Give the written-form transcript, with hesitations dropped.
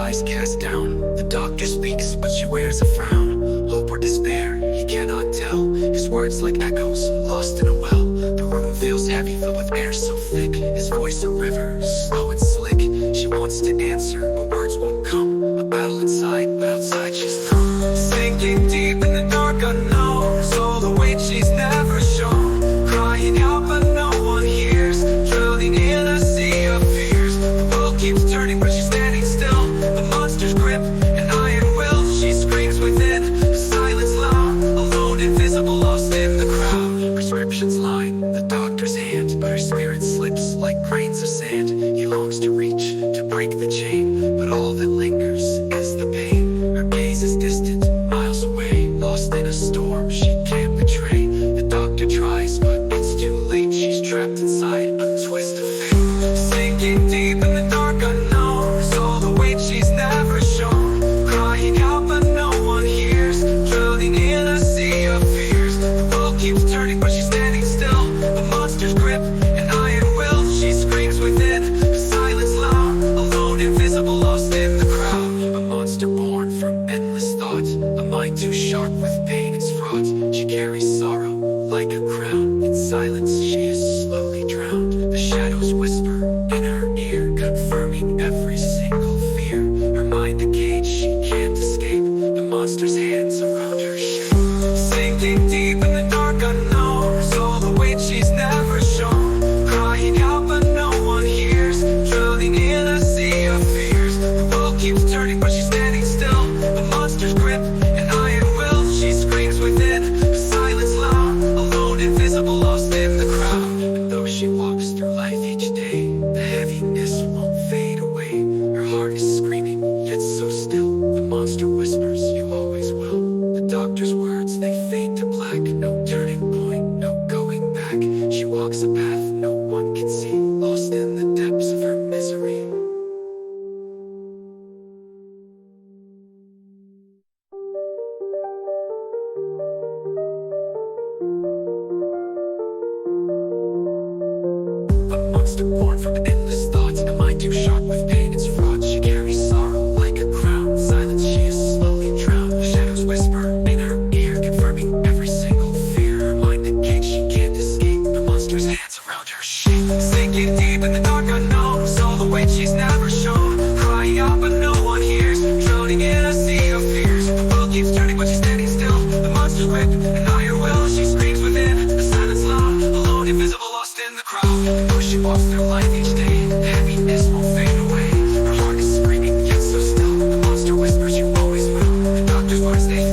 eyes cast down. The doctor speaks, but she wears a frown. Hope or despair, he cannot tell. His words like echoes, lost in a well. The room feels heavy, filled with air so thick. His voice a river, slow and slick. She wants to answer, but words won't come. A battle inside, but outside she's numb. Sinking deep in the dark unknown, so the weight she's never shown. Crying out, but no one hears. Drowning in a sea of fears. The world keeps turning, but she's standing still. The monster's grip, an iron will. She screams within, the silence loud. Alone, invisible, lost in the crowd. Prescriptions line the doctor's hand, but her spirit slips like grains of sand. He longs to reach, to break the chain, but all that lingers is the pain. Her gaze is distant, miles away, lost in a storm she can't betray. The doctor tries, but it's too late. She's trapped inside a twist of fate. Sinking deep in the dark unknown, so the weight she's never shown. Crying out, but no one hears. Drowning in a sea of fears. The world keeps turning, but she's standing still. The monster's grip, an iron will. She screams within, the silence loud. Alone, invisible, lost in the crowd. A monster born from endless thoughts. A mind too sharp with pain it's fraught. She carries sorrow like a crown. In silence she is slowly drowned. The shadows whisper in her ear, confirming every single fear. Her mind a cage she can't escape. The monster's hands around her shake. Sinking deep in the dark unknown, so the weight she's never shown. Crying out, but no one hears. Drowning in a sea of fears. The world keeps turning, but she's standing still. The monster's grip, an iron will. She screams within, the silence loud. Alone, invisible, lost in the crowd. And though she walks through life each day, the heaviness won't fade away. Her heart is screaming, yet so still. The monster whispers, you always will. The doctor's words, they fade to black. No turning point, no going back. She walks a path no one can see, lost in the depths of her misery. A monster born from endless thoughts. A mind too sharp with pain it's fraught. She carries sorrow like a crown. Silence she is slowly drowned. The shadows whisper in her ear, confirming every single fear. Her mind a cage she can't escape. The monster's hands around her shake. Sinking deep in the dark unknown, so the weight she's never shown. Crying out, but no one hears. Drowning in a sea of fears. The world keeps turning, but she's standing still. The monster's grip, an iron will. She screams within, the silence loud. Alone, invisible, lost in the crowd. And though she walks through life each day, the heaviness won't fade away. Her heart is screaming, yet so still. The monster whispers, you always will. The doctor's words, they